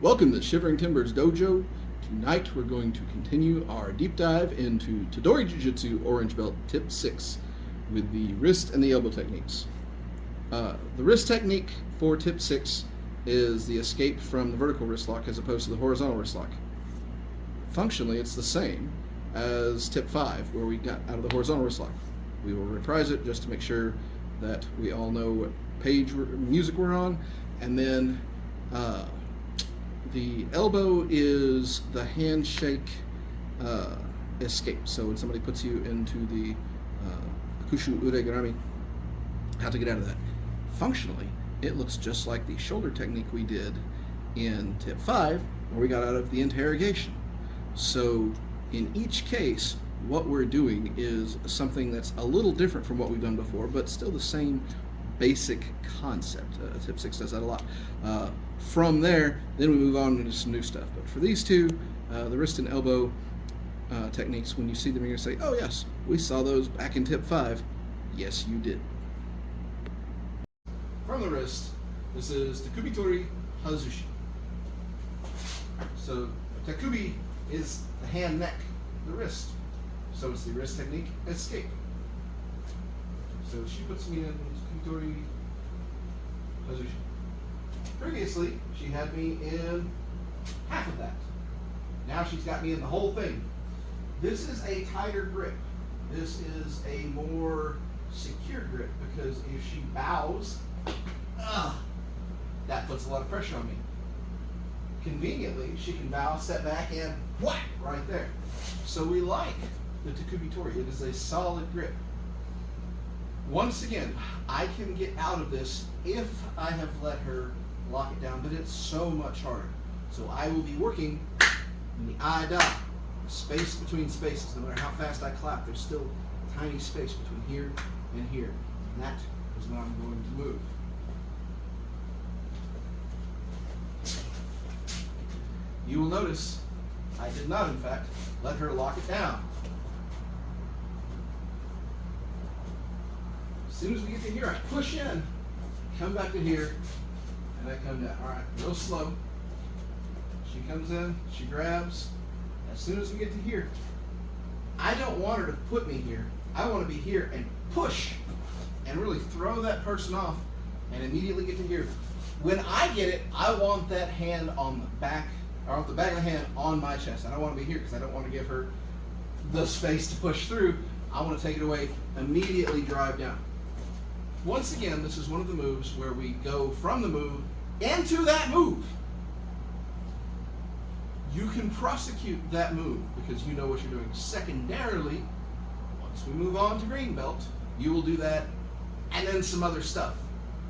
Welcome to Shivering Timbers Dojo. Tonight we're going to continue our deep dive into Tedori Jujitsu Orange Belt Tip 6 with the wrist and the elbow techniques. The wrist technique for Tip 6 is the escape from the vertical wrist lock as opposed to the horizontal wrist lock. Functionally, it's the same as Tip 5 where we got out of the horizontal wrist lock. We will reprise it just to make sure that we all know what page music we're on, and then the elbow is the handshake escape. So when somebody puts you into the akushu garame, how to get out of that. Functionally, it looks just like the shoulder technique we did in Tip 5, where we got out of the interrogation. So in each case, what we're doing is something that's a little different from what we've done before, but still the same basic concept. Tip 6 does that a lot. From there, then we move on into some new stuff. But for these two, the wrist and elbow techniques, when you see them, you're going to say, oh yes, we saw those back in Tip 5. Yes, you did. From the wrist, this is tekubi, tori, hazushi. So tekubi is the hand neck, the wrist. So it's the wrist technique, escape. So she puts me in tori, hazushi. Previously, she had me in half of that. Now she's got me in the whole thing. This is a tighter grip. This is a more secure grip because if she bows, that puts a lot of pressure on me. Conveniently, she can bow, step back, and whack right there. So we like the tekubi tori. It is a solid grip. Once again, I can get out of this if I have let her lock it down, but it's so much harder. So I will be working in the ida, space between spaces. No matter how fast I clap, there's still a tiny space between here and here. And that is when I'm going to move. You will notice I did not, in fact, let her lock it down. As soon as we get to here, I push in, come back to here, and I come down. All right, real slow. She comes in, she grabs. As soon as we get to here, I don't want her to put me here. I want to be here and push and really throw that person off and immediately get to here. When I get it, I want that hand on the back, or off the back of the hand on my chest. I don't want to be here because I don't want to give her the space to push through. I want to take it away, immediately drive down. Once again, this is one of the moves where we go from the move into that move. You can prosecute that move because you know what you're doing. Secondarily, once we move on to green belt, you will do that and then some other stuff,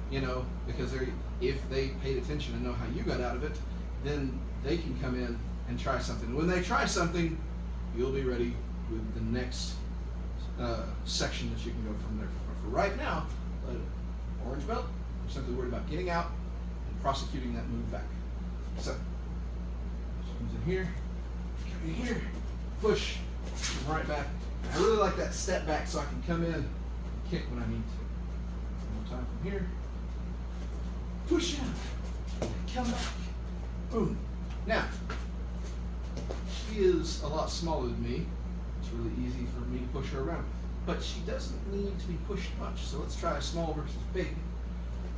because if they paid attention and know how you got out of it, then they can come in and try something. When they try something, you'll be ready with the next section that you can go from there. But for right now, orange belt, we're simply worried about getting out and prosecuting that move back. So, she comes in here, push, and right back. I really like that step back so I can come in and kick when I need to. One more time from here, push in, come back, boom. Now, she is a lot smaller than me. It's really easy for me to push her around. But she doesn't need to be pushed much. So let's try small versus big,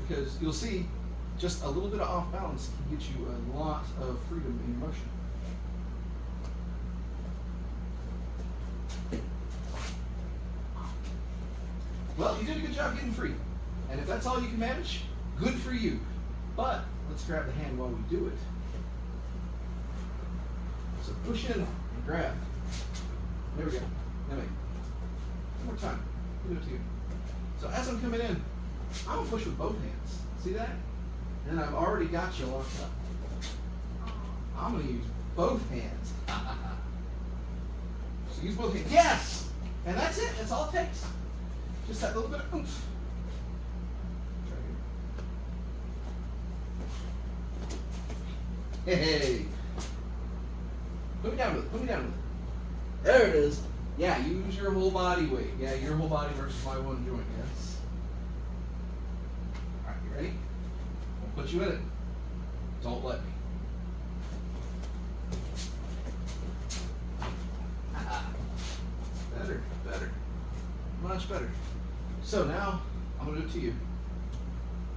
because you'll see just a little bit of off balance can get you a lot of freedom in your motion. Well, you did a good job getting free. And if that's all you can manage, good for you. But let's grab the hand while we do it. So push in and grab. There we go. Now wait. One more time. Do it to you. So as I'm coming in, I'm going to push with both hands. See that? And I've already got you locked up. I'm going to use both hands. So use both hands. Yes! And that's it. That's all it takes. Just that little bit of oomph. Hey! Put me down with it. Put me down with it. There it is. Yeah, use your whole body weight. Yeah, your whole body versus my one joint. Yes. All right, you ready? I'll put you in it. Don't let me. So now I'm gonna do it to you.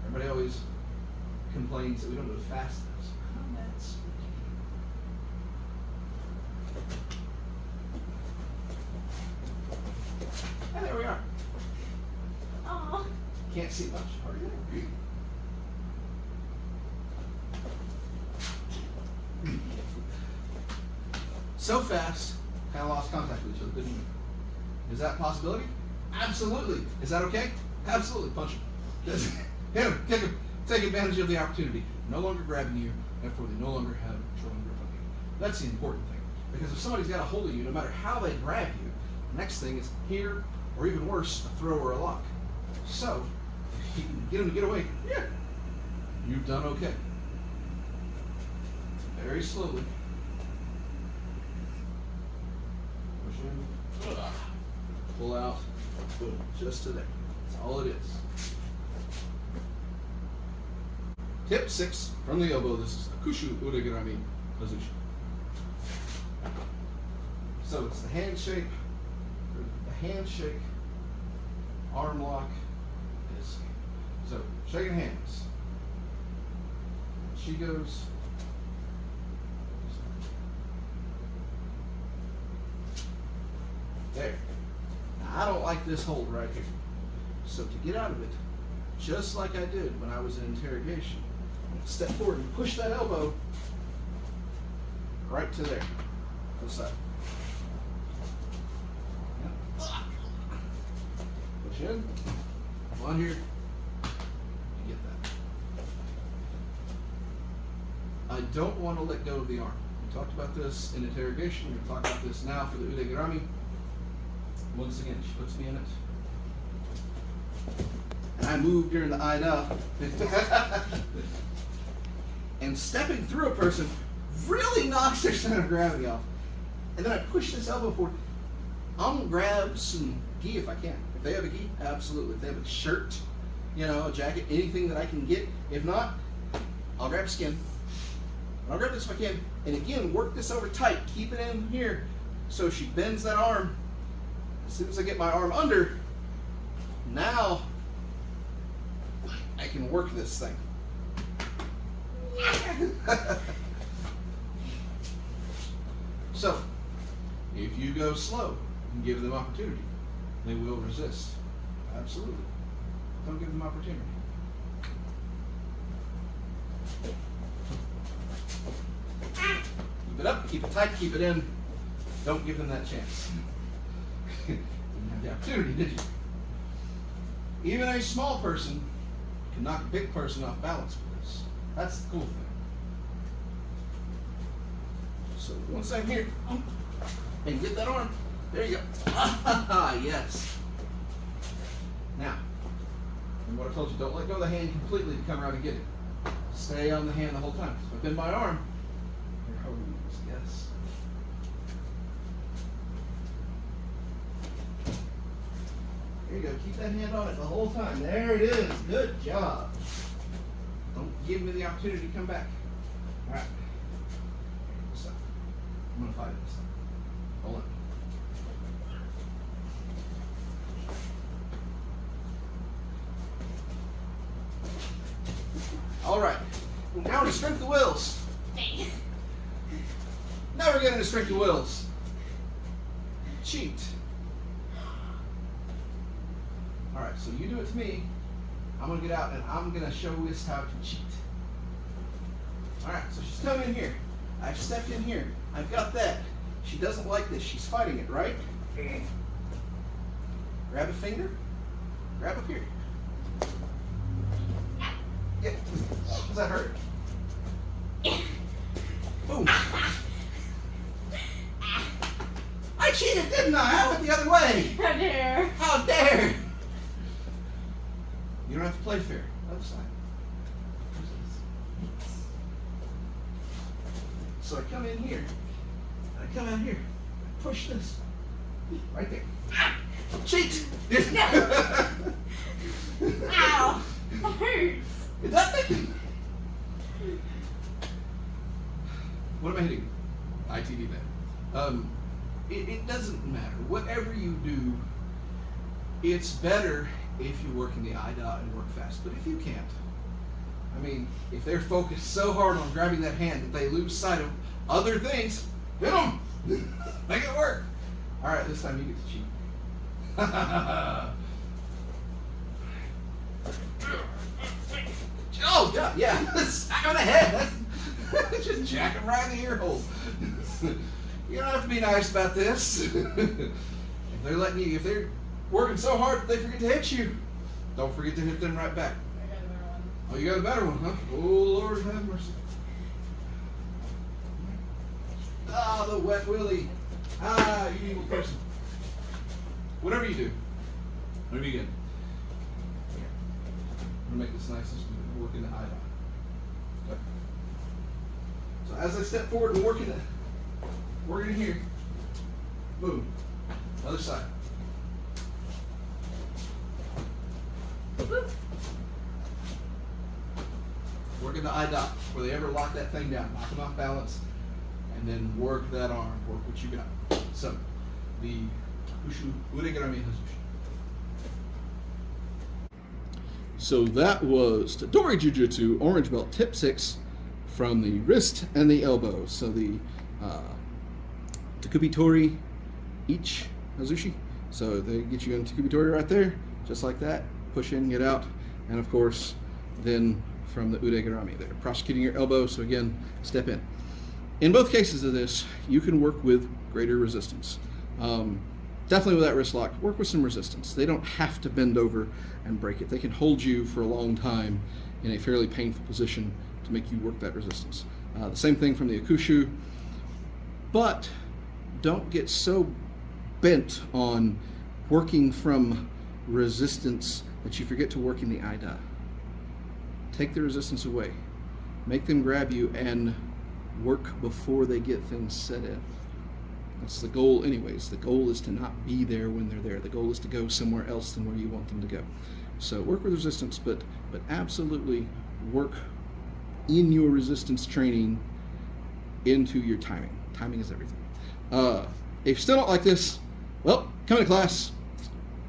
Everybody always complains that we don't do it fast enough. So how that's and there we are. Oh. Can't see much. Are you? So fast, kind of lost contact with each other, didn't we? Is that a possibility? Absolutely. Is that okay? Absolutely. Punch him. Hit him. Kick him. Take advantage of the opportunity. No longer grabbing you, therefore they no longer have controlling grip on you. That's the important thing. Because if somebody's got a hold of you, no matter how they grab you, the next thing is here, or even worse, a throw or a lock. So, if you can get them to get away, yeah, you've done okay. Very slowly. Push in. Pull out. Boom. Just to there. That's all it is. Tip 6 from the elbow. This is akushu garame hazushi. So it's the handshake, arm lock, escape. So shaking hands. She goes. There. Now, I don't like this hold right here. So to get out of it, just like I did when I was in interrogation, I'm gonna step forward and push that elbow right to there. This side. Push in. Come on here. You get that. I don't want to let go of the arm. We talked about this in interrogation. We're going to talk about this now for the ude garame. Once again, she puts me in it. And I move during the ida. And stepping through a person really knocks their center of gravity off. And then I push this elbow forward. I'm going to grab some gi if I can. If they have a gi, absolutely. If they have a shirt, a jacket, anything that I can get. If not, I'll grab skin. And I'll grab this if I can. And again, work this over tight. Keep it in here so she bends that arm. As soon as I get my arm under, now I can work this thing. So, if you go slow and give them opportunity, they will resist. Absolutely. Don't give them opportunity. Keep it up, keep it tight, keep it in. Don't give them that chance. Didn't have the opportunity, did you? Even a small person can knock a big person off balance with this. That's the cool thing. So once I'm here, and get that arm, there you go. Ah, yes. Now, and what I told you, don't let go of the hand completely to come around and get it. Stay on the hand the whole time. So within my arm, your hose, yes. There you go. Keep that hand on it the whole time. There it is. Good job. Don't give me the opportunity to come back. All right. So, I'm going to fight it this time. Hold on. All right. Now we're to strength of wills. Now we're getting to strength of wills. Cheat. All right, so you do it to me. I'm going to get out and I'm going to show us how to cheat. All right, so she's come in here. I've stepped in here. I've got that. She doesn't like this. She's fighting it, right? Grab a finger. Grab up here. Yeah. Does that hurt? Boom. I cheated, didn't I? I went the other way. How dare. How dare. You don't have to play fair. Other side. So I come in here. I come out here. I push this. Right there. Cheat! Ow! That hurts. It doesn't. What am I hitting? ITV bad. It doesn't matter. Whatever you do, it's better if you work in the eye dot and work fast. But if you can't, I mean, if they're focused so hard on grabbing that hand that they lose sight of other things, hit them! Make it work! Alright, this time you get to cheat. Oh, yeah, yeah. Smack him in the head. That's just jack him right in the ear hole. You don't have to be nice about this. If they're working so hard that they forget to hit you, don't forget to hit them right back. I got a better one. Oh, you got a better one, huh? Oh, Lord have mercy. Ah, the wet willy. Ah, you evil person. Whatever you do, whatever you get. I'm going to make this nice and smooth. Work in the eye dot. Okay. So as I step forward and work in here, boom, other side. Work in the eye dot before they ever lock that thing down. Knock them off balance, and then work that arm. Work what you got. So, the akushu ure garame hazushi. So that was Tedori Jujitsu Orange Belt Tip 6 from the wrist and the elbow. So the tekubi tori each hazushi. So they get you in tekubi tori right there, just like that. Push in, get out, and of course, then from the ure garame there, prosecuting your elbow. So again, step in. In both cases of this, you can work with greater resistance. Definitely with that wrist lock, work with some resistance. They don't have to bend over and break it. They can hold you for a long time in a fairly painful position to make you work that resistance. The same thing from the akushu, but don't get so bent on working from resistance that you forget to work in the eye dot. Take the resistance away. Make them grab you and work before they get things set in. That's the goal anyways. The goal is to not be there when they're there. The goal is to go somewhere else than where you want them to go. So work with resistance, but absolutely work in your resistance training into your timing. Timing is everything. If you still don't like this, well, come to class.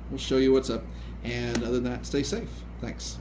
We'll show you what's up. And other than that, stay safe. Thanks.